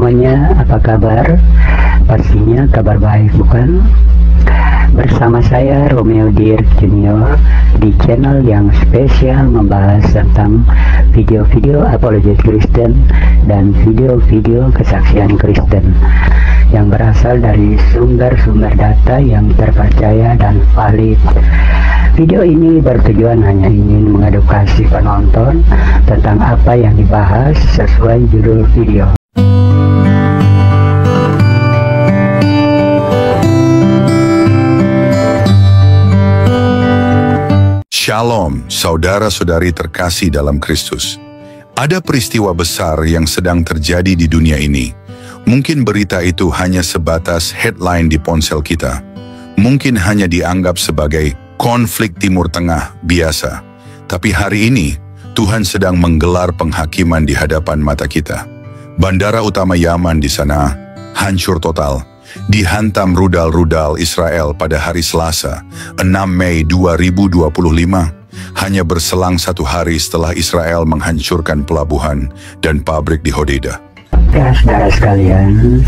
semuanya, apa kabar? Pastinya kabar baik, bukan? Bersama saya Romeo Dirk Junior di channel yang spesial membahas tentang video-video apologet Kristen dan video-video kesaksian Kristen yang berasal dari sumber-sumber data yang terpercaya dan valid. Video ini bertujuan hanya ingin mengedukasi penonton tentang apa yang dibahas sesuai judul video. Shalom, saudara-saudari terkasih dalam Kristus. Ada peristiwa besar yang sedang terjadi di dunia ini. Mungkin berita itu hanya sebatas headline di ponsel kita. Mungkin hanya dianggap sebagai konflik Timur Tengah biasa. Tapi hari ini, Tuhan sedang menggelar penghakiman di hadapan mata kita. Bandara utama Yaman di sana hancur total. Dihantam rudal-rudal Israel pada hari Selasa, 6 Mei 2025, hanya berselang 1 hari setelah Israel menghancurkan pelabuhan dan pabrik di Hodeidah. Ya, saudara sekalian,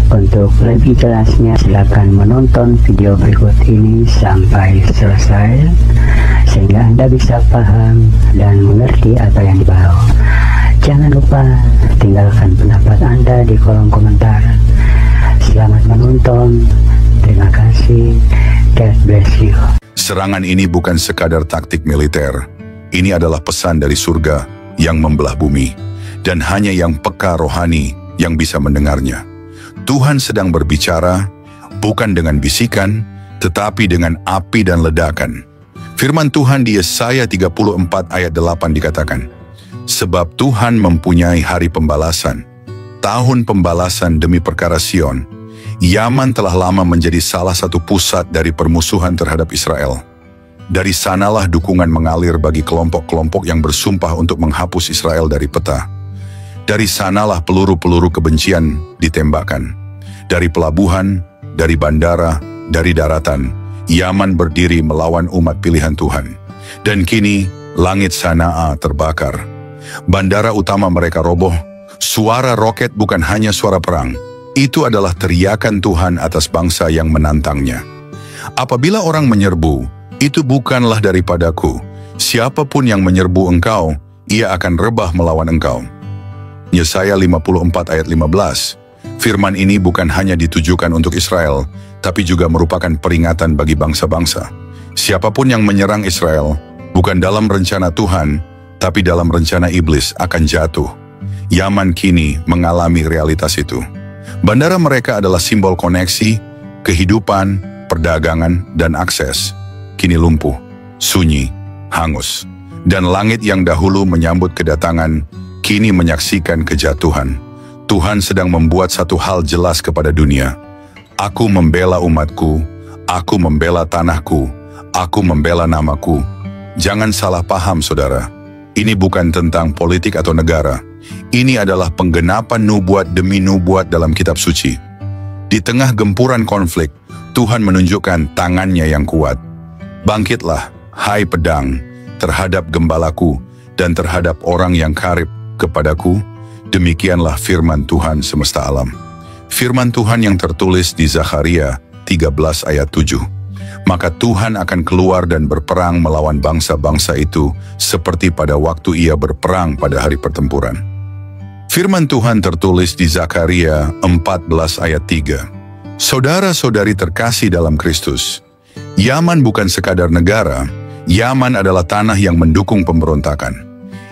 untuk lebih jelasnya silakan menonton video berikut ini sampai selesai, sehingga Anda bisa paham dan mengerti apa yang dibahas. Jangan lupa tinggalkan pendapat Anda di kolom komentar. Selamat menonton, terima kasih, God bless you. Serangan ini bukan sekadar taktik militer, ini adalah pesan dari surga yang membelah bumi, dan hanya yang peka rohani yang bisa mendengarnya. Tuhan sedang berbicara, bukan dengan bisikan, tetapi dengan api dan ledakan. Firman Tuhan di Yesaya 34 ayat 8 dikatakan, "Sebab Tuhan mempunyai hari pembalasan, tahun pembalasan demi perkara Sion. Yaman telah lama menjadi salah satu pusat dari permusuhan terhadap Israel. Dari sanalah dukungan mengalir bagi kelompok-kelompok yang bersumpah untuk menghapus Israel dari peta. Dari sanalah peluru-peluru kebencian ditembakkan. Dari pelabuhan, dari bandara, dari daratan, Yaman berdiri melawan umat pilihan Tuhan. Dan kini langit Sana'a terbakar. Bandara utama mereka roboh. Suara roket bukan hanya suara perang. Itu adalah teriakan Tuhan atas bangsa yang menantangnya. Apabila orang menyerbu, itu bukanlah daripadaku. Siapapun yang menyerbu engkau, ia akan rebah melawan engkau." Yesaya 54 ayat 15. Firman ini bukan hanya ditujukan untuk Israel, tapi juga merupakan peringatan bagi bangsa-bangsa. Siapapun yang menyerang Israel, bukan dalam rencana Tuhan, tapi dalam rencana iblis akan jatuh. Yaman kini mengalami realitas itu. Bandara mereka adalah simbol koneksi, kehidupan, perdagangan, dan akses. Kini lumpuh, sunyi, hangus. Dan langit yang dahulu menyambut kedatangan, kini menyaksikan kejatuhan. Tuhan sedang membuat satu hal jelas kepada dunia. Aku membela umatku, aku membela tanahku, aku membela namaku. Jangan salah paham, saudara. Ini bukan tentang politik atau negara. Ini adalah penggenapan nubuat demi nubuat dalam kitab suci. Di tengah gempuran konflik, Tuhan menunjukkan tangannya yang kuat. Bangkitlah, hai pedang, terhadap gembalaku dan terhadap orang yang karib kepadaku. Demikianlah firman Tuhan semesta alam. Firman Tuhan yang tertulis di Zakharia 13 ayat 7. Maka Tuhan akan keluar dan berperang melawan bangsa-bangsa itu seperti pada waktu ia berperang pada hari pertempuran. Firman Tuhan tertulis di Zakaria 14 ayat 3. Saudara-saudari terkasih dalam Kristus, Yaman bukan sekadar negara, Yaman adalah tanah yang mendukung pemberontakan.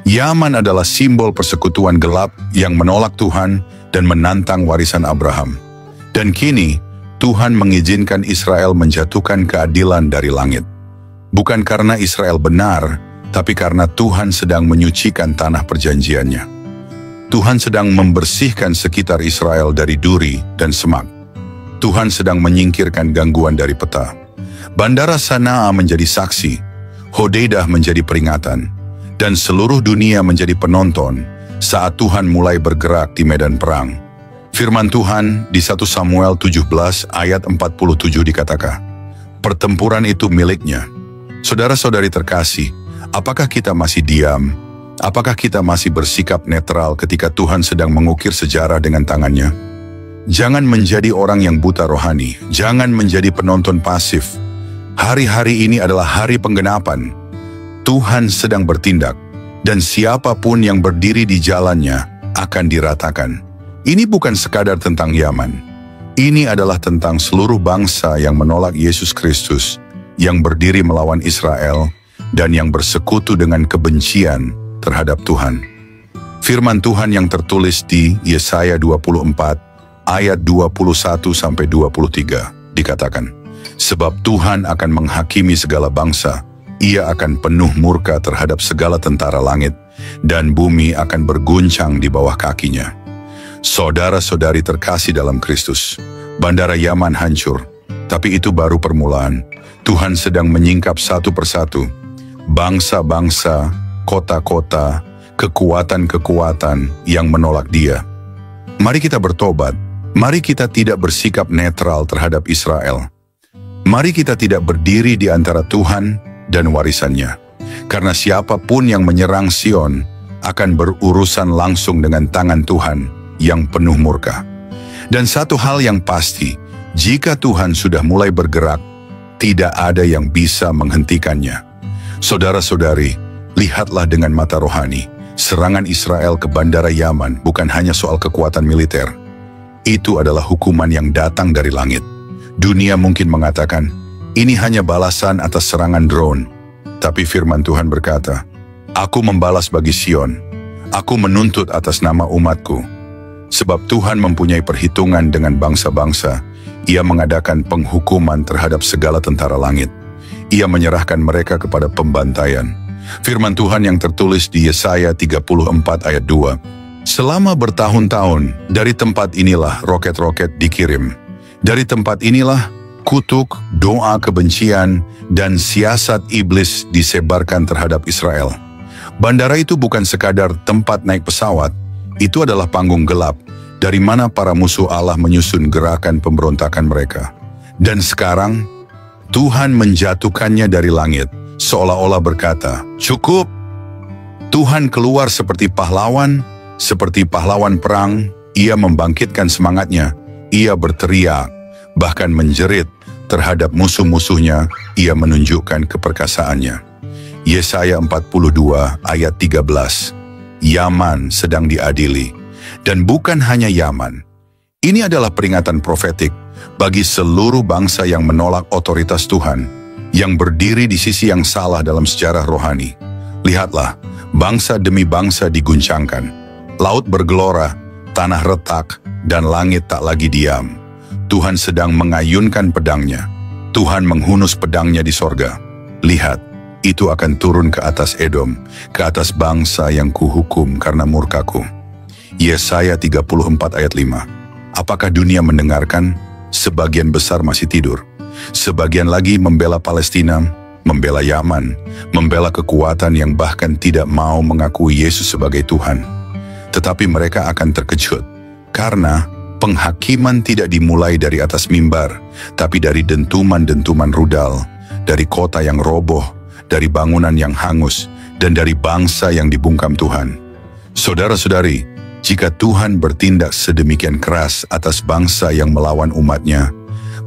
Yaman adalah simbol persekutuan gelap yang menolak Tuhan dan menantang warisan Abraham. Dan kini, Tuhan mengizinkan Israel menjatuhkan keadilan dari langit. Bukan karena Israel benar, tapi karena Tuhan sedang menyucikan tanah perjanjiannya. Tuhan sedang membersihkan sekitar Israel dari duri dan semak. Tuhan sedang menyingkirkan gangguan dari peta. Bandara Sana'a menjadi saksi, Hodeidah menjadi peringatan, dan seluruh dunia menjadi penonton saat Tuhan mulai bergerak di medan perang. Firman Tuhan di 1 Samuel 17 ayat 47 dikatakan, "Pertempuran itu miliknya." Saudara-saudari terkasih, apakah kita masih diam Apakah kita masih bersikap netral ketika Tuhan sedang mengukir sejarah dengan tangannya? Jangan menjadi orang yang buta rohani. Jangan menjadi penonton pasif. Hari-hari ini adalah hari penggenapan. Tuhan sedang bertindak, dan siapapun yang berdiri di jalannya akan diratakan. Ini bukan sekadar tentang Yaman. Ini adalah tentang seluruh bangsa yang menolak Yesus Kristus, yang berdiri melawan Israel, dan yang bersekutu dengan kebencian terhadap Tuhan. Firman Tuhan yang tertulis di Yesaya 24 ayat 21-23 dikatakan, "Sebab Tuhan akan menghakimi segala bangsa, Ia akan penuh murka terhadap segala tentara langit, dan bumi akan berguncang di bawah kakinya." Saudara-saudari terkasih dalam Kristus, bandara Yaman hancur, tapi itu baru permulaan. Tuhan sedang menyingkap satu persatu bangsa-bangsa, kota-kota, kekuatan-kekuatan yang menolak Dia. Mari kita bertobat. Mari kita tidak bersikap netral terhadap Israel. Mari kita tidak berdiri di antara Tuhan dan warisannya. Karena siapapun yang menyerang Sion akan berurusan langsung dengan tangan Tuhan yang penuh murka. Dan satu hal yang pasti, jika Tuhan sudah mulai bergerak, tidak ada yang bisa menghentikannya. Saudara-saudari, lihatlah dengan mata rohani. Serangan Israel ke bandara Yaman bukan hanya soal kekuatan militer. Itu adalah hukuman yang datang dari langit. Dunia mungkin mengatakan, ini hanya balasan atas serangan drone. Tapi firman Tuhan berkata, "Aku membalas bagi Sion. Aku menuntut atas nama umatku." Sebab Tuhan mempunyai perhitungan dengan bangsa-bangsa. Ia mengadakan penghukuman terhadap segala tentara langit. Ia menyerahkan mereka kepada pembantaian. Firman Tuhan yang tertulis di Yesaya 34 ayat 2. "Selama bertahun-tahun, dari tempat inilah roket-roket dikirim. Dari tempat inilah kutuk, doa kebencian, dan siasat iblis disebarkan terhadap Israel." Bandara itu bukan sekadar tempat naik pesawat. Itu adalah panggung gelap, dari mana para musuh Allah menyusun gerakan pemberontakan mereka. Dan sekarang, Tuhan menjatuhkannya dari langit, seolah-olah berkata, "Cukup." Tuhan keluar seperti pahlawan perang. Ia membangkitkan semangatnya. Ia berteriak, bahkan menjerit terhadap musuh-musuhnya. Ia menunjukkan keperkasaannya. Yesaya 42 ayat 13. Yaman sedang diadili. Dan bukan hanya Yaman. Ini adalah peringatan profetik bagi seluruh bangsa yang menolak otoritas Tuhan, yang berdiri di sisi yang salah dalam sejarah rohani. Lihatlah, bangsa demi bangsa diguncangkan. Laut bergelora, tanah retak, dan langit tak lagi diam. Tuhan sedang mengayunkan pedangnya. Tuhan menghunus pedangnya di sorga. Lihat, itu akan turun ke atas Edom, ke atas bangsa yang kuhukum karena murkaku. Yesaya 34 ayat 5. Apakah dunia mendengarkan? Sebagian besar masih tidur. Sebagian lagi membela Palestina, membela Yaman, membela kekuatan yang bahkan tidak mau mengakui Yesus sebagai Tuhan. Tetapi mereka akan terkejut, karena penghakiman tidak dimulai dari atas mimbar, tapi dari dentuman-dentuman rudal, dari kota yang roboh, dari bangunan yang hangus, dan dari bangsa yang dibungkam Tuhan. Saudara-saudari, jika Tuhan bertindak sedemikian keras atas bangsa yang melawan umatnya,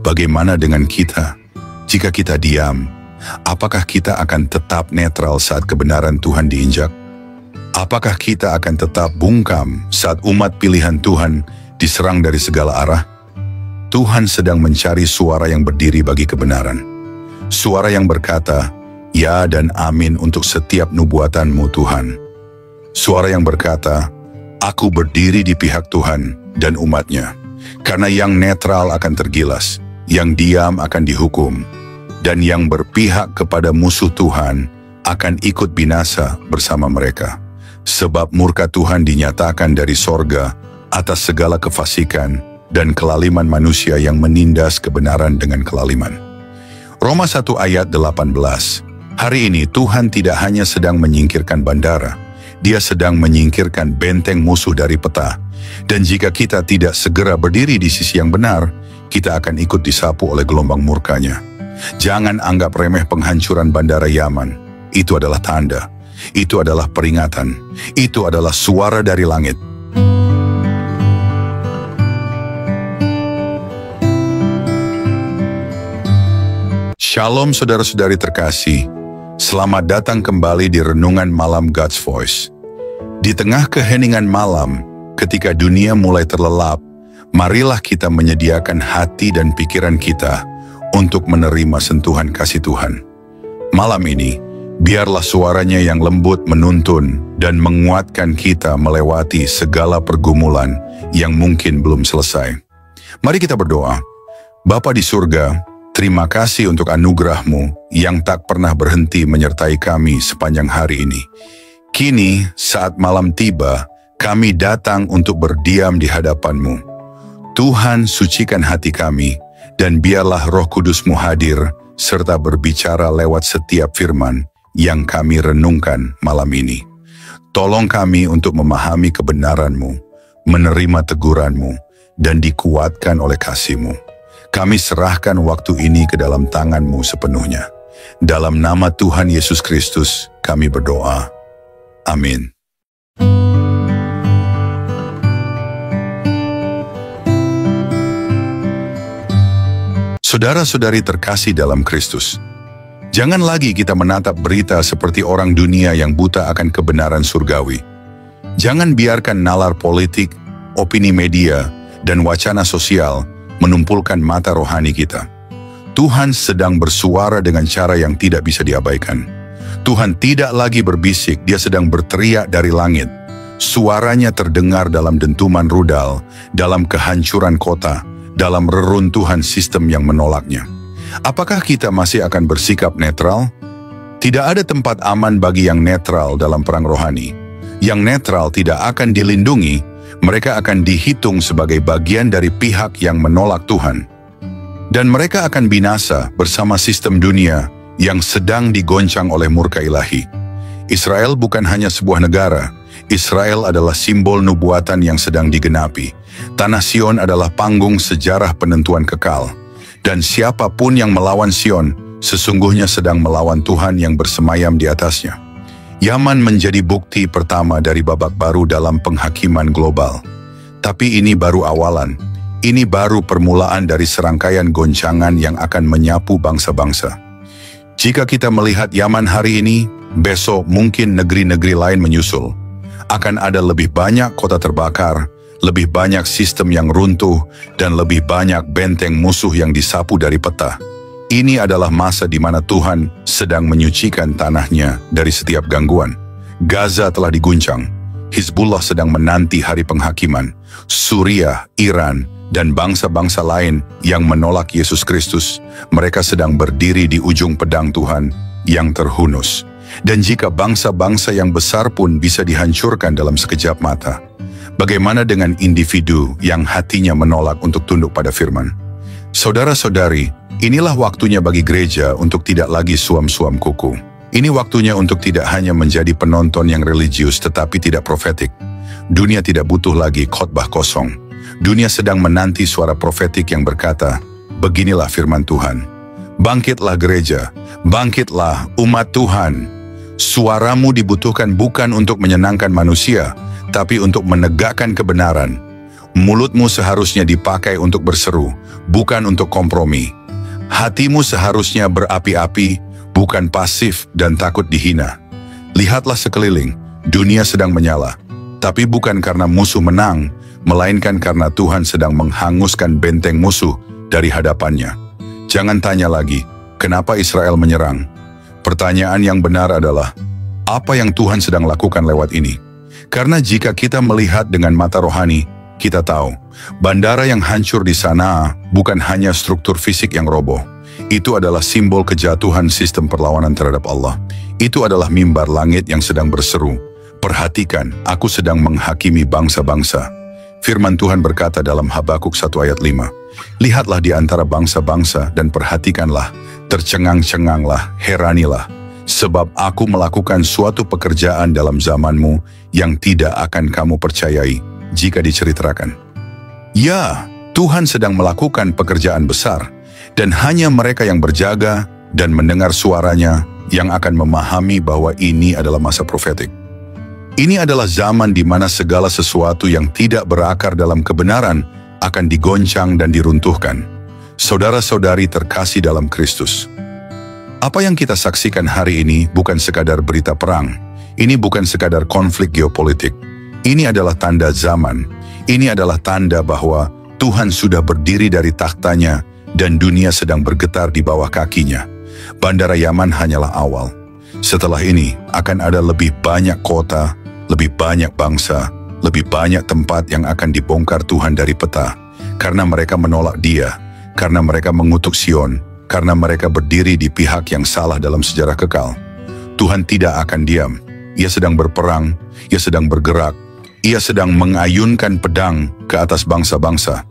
bagaimana dengan kita? Jika kita diam, apakah kita akan tetap netral saat kebenaran Tuhan diinjak? Apakah kita akan tetap bungkam saat umat pilihan Tuhan diserang dari segala arah? Tuhan sedang mencari suara yang berdiri bagi kebenaran. Suara yang berkata, "Ya dan amin untuk setiap nubuatanmu Tuhan." Suara yang berkata, "Aku berdiri di pihak Tuhan dan umatnya." Karena yang netral akan tergilas, yang diam akan dihukum, dan yang berpihak kepada musuh Tuhan akan ikut binasa bersama mereka. Sebab murka Tuhan dinyatakan dari sorga atas segala kefasikan dan kelaliman manusia yang menindas kebenaran dengan kelaliman. Roma 1 ayat 18. Hari ini Tuhan tidak hanya sedang menyingkirkan bandara, Dia sedang menyingkirkan benteng musuh dari peta. Dan jika kita tidak segera berdiri di sisi yang benar, kita akan ikut disapu oleh gelombang murkanya. Jangan anggap remeh penghancuran bandara Yaman. Itu adalah tanda. Itu adalah peringatan. Itu adalah suara dari langit. Shalom saudara-saudari terkasih. Selamat datang kembali di Renungan Malam God's Voice. Di tengah keheningan malam, ketika dunia mulai terlelap, marilah kita menyediakan hati dan pikiran kita untuk menerima sentuhan kasih Tuhan. Malam ini, biarlah suaranya yang lembut menuntun dan menguatkan kita melewati segala pergumulan yang mungkin belum selesai. Mari kita berdoa. Bapa di surga, terima kasih untuk anugerah-Mu yang tak pernah berhenti menyertai kami sepanjang hari ini. Kini, saat malam tiba, kami datang untuk berdiam di hadapan-Mu. Tuhan, sucikan hati kami, dan biarlah Roh Kudus-Mu hadir, serta berbicara lewat setiap firman yang kami renungkan malam ini. Tolong kami untuk memahami kebenaran-Mu, menerima teguran-Mu, dan dikuatkan oleh kasih-Mu. Kami serahkan waktu ini ke dalam tangan-Mu sepenuhnya. Dalam nama Tuhan Yesus Kristus, kami berdoa. Amin. Saudara-saudari terkasih dalam Kristus, jangan lagi kita menatap berita seperti orang dunia yang buta akan kebenaran surgawi. Jangan biarkan nalar politik, opini media, dan wacana sosial menumpulkan mata rohani kita. Tuhan sedang bersuara dengan cara yang tidak bisa diabaikan. Tuhan tidak lagi berbisik, Dia sedang berteriak dari langit. Suaranya terdengar dalam dentuman rudal, dalam kehancuran kota, dalam reruntuhan sistem yang menolaknya. Apakah kita masih akan bersikap netral? Tidak ada tempat aman bagi yang netral dalam perang rohani. Yang netral tidak akan dilindungi, mereka akan dihitung sebagai bagian dari pihak yang menolak Tuhan. Dan mereka akan binasa bersama sistem dunia yang sedang digoncang oleh murka ilahi. Israel bukan hanya sebuah negara. Israel adalah simbol nubuatan yang sedang digenapi. Tanah Sion adalah panggung sejarah penentuan kekal. Dan siapapun yang melawan Sion, sesungguhnya sedang melawan Tuhan yang bersemayam di atasnya. Yaman menjadi bukti pertama dari babak baru dalam penghakiman global. Tapi ini baru awalan. Ini baru permulaan dari serangkaian goncangan yang akan menyapu bangsa-bangsa. Jika kita melihat Yaman hari ini, besok mungkin negeri-negeri lain menyusul. Akan ada lebih banyak kota terbakar, lebih banyak sistem yang runtuh, dan lebih banyak benteng musuh yang disapu dari peta. Ini adalah masa di mana Tuhan sedang menyucikan tanahnya dari setiap gangguan. Gaza telah diguncang, Hizbullah sedang menanti hari penghakiman, Suriah, Iran, dan bangsa-bangsa lain yang menolak Yesus Kristus, mereka sedang berdiri di ujung pedang Tuhan yang terhunus. Dan jika bangsa-bangsa yang besar pun bisa dihancurkan dalam sekejap mata, bagaimana dengan individu yang hatinya menolak untuk tunduk pada firman? Saudara-saudari, inilah waktunya bagi gereja untuk tidak lagi suam-suam kuku. Ini waktunya untuk tidak hanya menjadi penonton yang religius tetapi tidak profetik. Dunia tidak butuh lagi khotbah kosong. Dunia sedang menanti suara profetik yang berkata, beginilah firman Tuhan. Bangkitlah gereja, bangkitlah umat Tuhan. Suaramu dibutuhkan bukan untuk menyenangkan manusia, tapi untuk menegakkan kebenaran. Mulutmu seharusnya dipakai untuk berseru, bukan untuk kompromi. Hatimu seharusnya berapi-api, bukan pasif dan takut dihina. Lihatlah sekeliling, dunia sedang menyala. Tapi bukan karena musuh menang, melainkan karena Tuhan sedang menghanguskan benteng musuh dari hadapannya. Jangan tanya lagi, kenapa Israel menyerang? Pertanyaan yang benar adalah, apa yang Tuhan sedang lakukan lewat ini? Karena jika kita melihat dengan mata rohani, kita tahu, bandara yang hancur di sana bukan hanya struktur fisik yang roboh. Itu adalah simbol kejatuhan sistem perlawanan terhadap Allah. Itu adalah mimbar langit yang sedang berseru, perhatikan, aku sedang menghakimi bangsa-bangsa. Firman Tuhan berkata dalam Habakuk 1 ayat 5, lihatlah di antara bangsa-bangsa dan perhatikanlah, tercengang-cenganglah, heranilah, sebab aku melakukan suatu pekerjaan dalam zamanmu yang tidak akan kamu percayai jika diceritakan. Ya, Tuhan sedang melakukan pekerjaan besar, dan hanya mereka yang berjaga dan mendengar suaranya yang akan memahami bahwa ini adalah masa profetik. Ini adalah zaman di mana segala sesuatu yang tidak berakar dalam kebenaran akan digoncang dan diruntuhkan. Saudara-saudari terkasih dalam Kristus, apa yang kita saksikan hari ini bukan sekadar berita perang. Ini bukan sekadar konflik geopolitik. Ini adalah tanda zaman. Ini adalah tanda bahwa Tuhan sudah berdiri dari takhtanya dan dunia sedang bergetar di bawah kakinya. Bandara Yaman hanyalah awal. Setelah ini akan ada lebih banyak kota, lebih banyak bangsa, lebih banyak tempat yang akan dibongkar Tuhan dari peta. Karena mereka menolak Dia, karena mereka mengutuk Sion, karena mereka berdiri di pihak yang salah dalam sejarah kekal. Tuhan tidak akan diam. Ia sedang berperang, Ia sedang bergerak, Ia sedang mengayunkan pedang ke atas bangsa-bangsa.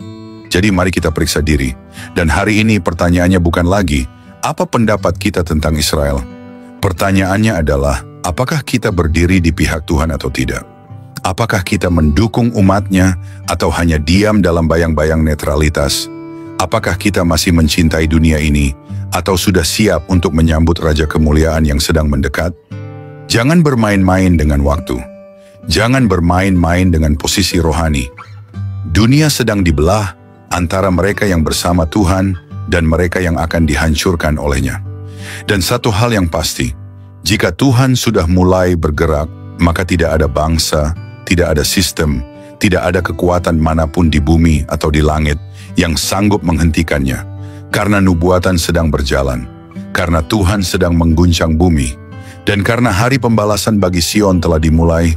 Jadi mari kita periksa diri. Dan hari ini pertanyaannya bukan lagi, apa pendapat kita tentang Israel? Pertanyaannya adalah, apakah kita berdiri di pihak Tuhan atau tidak? Apakah kita mendukung umatnya atau hanya diam dalam bayang-bayang netralitas? Apakah kita masih mencintai dunia ini atau sudah siap untuk menyambut Raja Kemuliaan yang sedang mendekat? Jangan bermain-main dengan waktu. Jangan bermain-main dengan posisi rohani. Dunia sedang dibelah antara mereka yang bersama Tuhan dan mereka yang akan dihancurkan olehnya. Dan satu hal yang pasti, jika Tuhan sudah mulai bergerak, maka tidak ada bangsa, tidak ada sistem, tidak ada kekuatan manapun di bumi atau di langit yang sanggup menghentikannya. Karena nubuatan sedang berjalan, karena Tuhan sedang mengguncang bumi, dan karena hari pembalasan bagi Sion telah dimulai.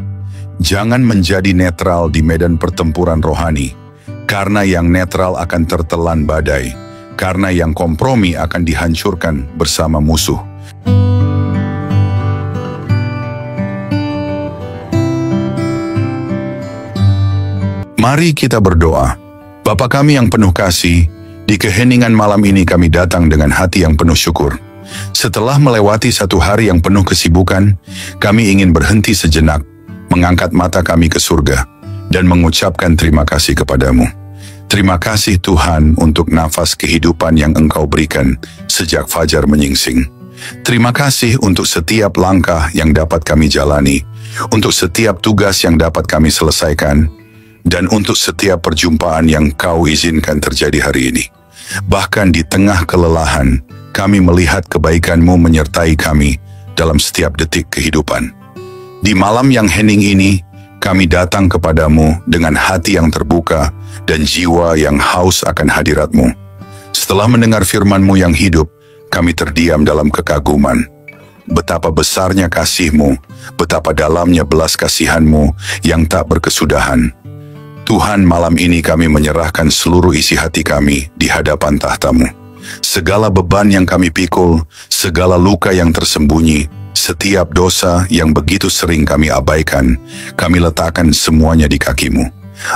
Jangan menjadi netral di medan pertempuran rohani, karena yang netral akan tertelan badai, karena yang kompromi akan dihancurkan bersama musuh. Mari kita berdoa. Bapa kami yang penuh kasih, di keheningan malam ini kami datang dengan hati yang penuh syukur. Setelah melewati satu hari yang penuh kesibukan, kami ingin berhenti sejenak, mengangkat mata kami ke surga, dan mengucapkan terima kasih kepadamu. Terima kasih Tuhan untuk nafas kehidupan yang Engkau berikan sejak fajar menyingsing. Terima kasih untuk setiap langkah yang dapat kami jalani, untuk setiap tugas yang dapat kami selesaikan, dan untuk setiap perjumpaan yang Kau izinkan terjadi hari ini. Bahkan di tengah kelelahan, kami melihat kebaikan-Mu menyertai kami dalam setiap detik kehidupan. Di malam yang hening ini, kami datang kepadamu dengan hati yang terbuka dan jiwa yang haus akan hadirat-Mu. Setelah mendengar firman-Mu yang hidup, kami terdiam dalam kekaguman. Betapa besarnya kasih-Mu, betapa dalamnya belas kasihan-Mu yang tak berkesudahan. Tuhan, malam ini kami menyerahkan seluruh isi hati kami di hadapan tahta-Mu. Segala beban yang kami pikul, segala luka yang tersembunyi, setiap dosa yang begitu sering kami abaikan, kami letakkan semuanya di kaki-Mu.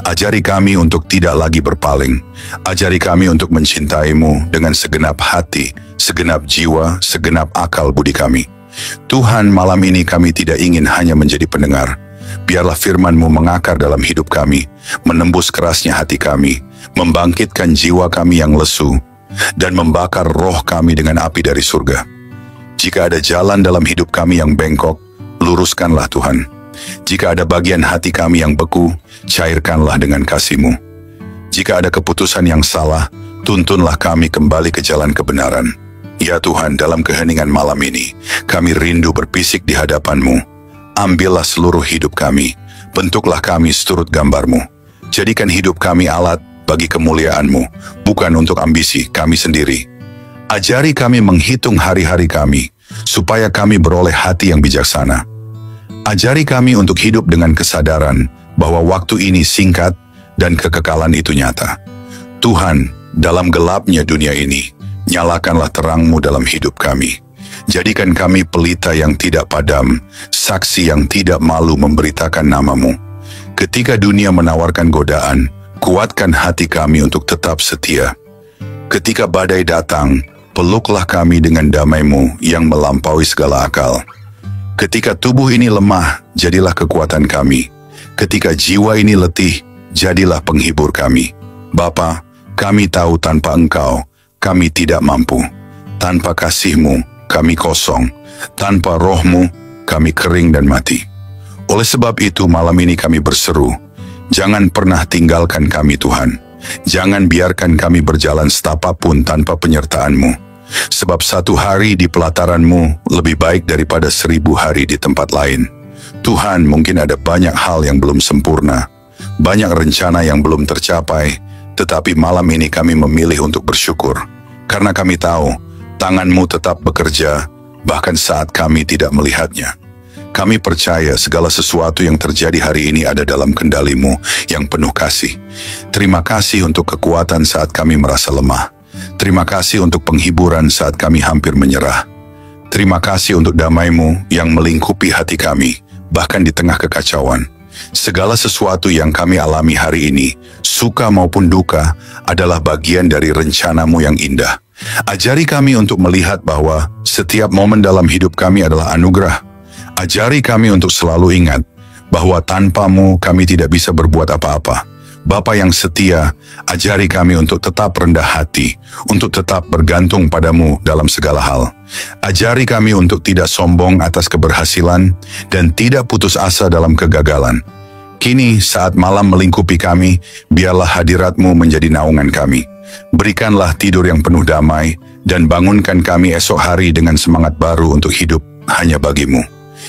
Ajari kami untuk tidak lagi berpaling. Ajari kami untuk mencintai-Mu dengan segenap hati, segenap jiwa, segenap akal budi kami. Tuhan, malam ini kami tidak ingin hanya menjadi pendengar. Biarlah firman-Mu mengakar dalam hidup kami, menembus kerasnya hati kami, membangkitkan jiwa kami yang lesu, dan membakar roh kami dengan api dari surga. Jika ada jalan dalam hidup kami yang bengkok, luruskanlah Tuhan. Jika ada bagian hati kami yang beku, cairkanlah dengan kasih-Mu. Jika ada keputusan yang salah, tuntunlah kami kembali ke jalan kebenaran. Ya Tuhan, dalam keheningan malam ini, kami rindu berpisik di hadapan-Mu. Ambillah seluruh hidup kami, bentuklah kami seturut gambar-Mu. Jadikan hidup kami alat bagi kemuliaan-Mu, bukan untuk ambisi kami sendiri. Ajari kami menghitung hari-hari kami, supaya kami beroleh hati yang bijaksana. Ajari kami untuk hidup dengan kesadaran bahwa waktu ini singkat dan kekekalan itu nyata. Tuhan, dalam gelapnya dunia ini, nyalakanlah terang-Mu dalam hidup kami. Jadikan kami pelita yang tidak padam, saksi yang tidak malu memberitakan nama-Mu. Ketika dunia menawarkan godaan, kuatkan hati kami untuk tetap setia. Ketika badai datang, peluklah kami dengan damai-Mu yang melampaui segala akal. Ketika tubuh ini lemah, jadilah kekuatan kami. Ketika jiwa ini letih, jadilah penghibur kami. Bapa, kami tahu tanpa Engkau, kami tidak mampu. Tanpa kasih-Mu, kami kosong. Tanpa roh-Mu, kami kering dan mati. Oleh sebab itu malam ini kami berseru, jangan pernah tinggalkan kami Tuhan. Jangan biarkan kami berjalan setapak pun tanpa penyertaan-Mu. Sebab 1 hari di pelataran-Mu lebih baik daripada 1000 hari di tempat lain. Tuhan, mungkin ada banyak hal yang belum sempurna, banyak rencana yang belum tercapai, tetapi malam ini kami memilih untuk bersyukur. Karena kami tahu, tangan-Mu tetap bekerja, bahkan saat kami tidak melihatnya. Kami percaya segala sesuatu yang terjadi hari ini ada dalam kendali-Mu yang penuh kasih. Terima kasih untuk kekuatan saat kami merasa lemah. Terima kasih untuk penghiburan saat kami hampir menyerah. Terima kasih untuk damai-Mu yang melingkupi hati kami, bahkan di tengah kekacauan. Segala sesuatu yang kami alami hari ini, suka maupun duka, adalah bagian dari rencana-Mu yang indah. Ajari kami untuk melihat bahwa setiap momen dalam hidup kami adalah anugerah. Ajari kami untuk selalu ingat bahwa tanpa-Mu kami tidak bisa berbuat apa-apa. Bapa yang setia, ajari kami untuk tetap rendah hati, untuk tetap bergantung pada-Mu dalam segala hal. Ajari kami untuk tidak sombong atas keberhasilan dan tidak putus asa dalam kegagalan. Kini saat malam melingkupi kami, biarlah hadirat-Mu menjadi naungan kami. Berikanlah tidur yang penuh damai dan bangunkan kami esok hari dengan semangat baru untuk hidup hanya bagi-Mu.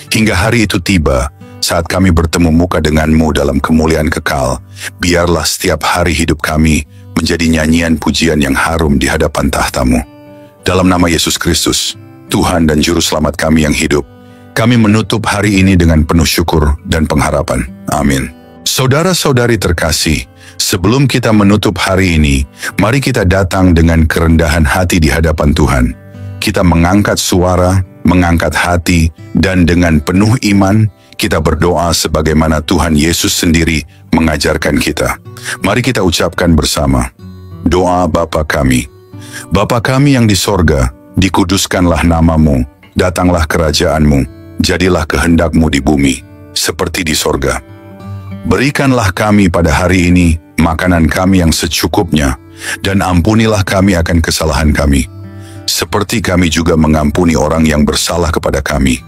Hingga hari itu tiba, saat kami bertemu muka dengan-Mu dalam kemuliaan kekal, biarlah setiap hari hidup kami menjadi nyanyian pujian yang harum di hadapan tahta-Mu. Dalam nama Yesus Kristus, Tuhan dan Juru Selamat kami yang hidup, kami menutup hari ini dengan penuh syukur dan pengharapan. Amin. Saudara-saudari terkasih, sebelum kita menutup hari ini, mari kita datang dengan kerendahan hati di hadapan Tuhan. Kita mengangkat suara, mengangkat hati, dan dengan penuh iman, kita berdoa sebagaimana Tuhan Yesus sendiri mengajarkan kita. Mari kita ucapkan bersama. Doa Bapa kami. Bapa kami yang di sorga, dikuduskanlah nama-Mu, datanglah kerajaan-Mu, jadilah kehendak-Mu di bumi, seperti di sorga. Berikanlah kami pada hari ini makanan kami yang secukupnya, dan ampunilah kami akan kesalahan kami, seperti kami juga mengampuni orang yang bersalah kepada kami.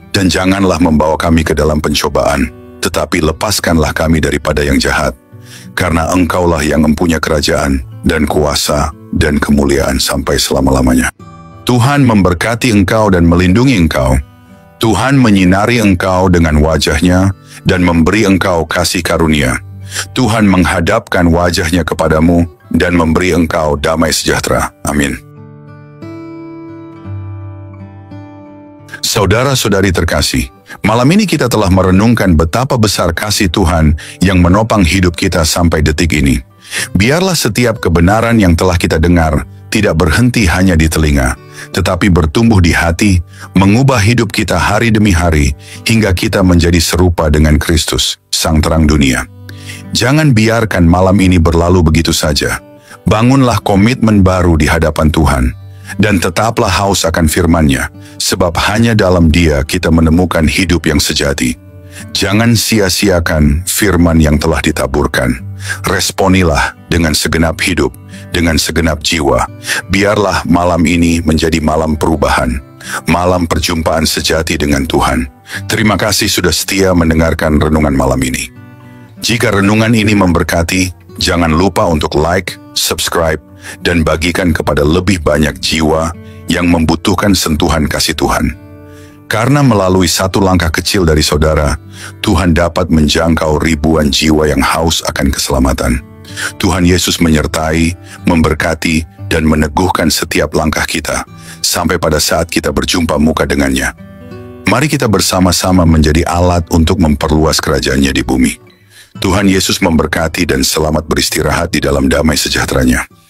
Dan janganlah membawa kami ke dalam pencobaan, tetapi lepaskanlah kami daripada yang jahat. Karena Engkaulah yang mempunyai kerajaan, dan kuasa, dan kemuliaan sampai selama-lamanya. Tuhan memberkati engkau dan melindungi engkau. Tuhan menyinari engkau dengan wajah-Nya, dan memberi engkau kasih karunia. Tuhan menghadapkan wajah-Nya kepadamu, dan memberi engkau damai sejahtera. Amin. Saudara-saudari terkasih, malam ini kita telah merenungkan betapa besar kasih Tuhan yang menopang hidup kita sampai detik ini. Biarlah setiap kebenaran yang telah kita dengar tidak berhenti hanya di telinga, tetapi bertumbuh di hati, mengubah hidup kita hari demi hari, hingga kita menjadi serupa dengan Kristus, Sang Terang Dunia. Jangan biarkan malam ini berlalu begitu saja. Bangunlah komitmen baru di hadapan Tuhan. Dan tetaplah haus akan firman-Nya, sebab hanya dalam Dia kita menemukan hidup yang sejati. Jangan sia-siakan firman yang telah ditaburkan. Responilah dengan segenap hidup, dengan segenap jiwa. Biarlah malam ini menjadi malam perubahan, malam perjumpaan sejati dengan Tuhan. Terima kasih sudah setia mendengarkan renungan malam ini. Jika renungan ini memberkati, jangan lupa untuk like, subscribe, dan bagikan kepada lebih banyak jiwa yang membutuhkan sentuhan kasih Tuhan. Karena melalui satu langkah kecil dari saudara, Tuhan dapat menjangkau ribuan jiwa yang haus akan keselamatan. Tuhan Yesus menyertai, memberkati, dan meneguhkan setiap langkah kita, sampai pada saat kita berjumpa muka dengannya. Mari kita bersama-sama menjadi alat untuk memperluas kerajaan-Nya di bumi. Tuhan Yesus memberkati dan selamat beristirahat di dalam damai sejahtera-Nya.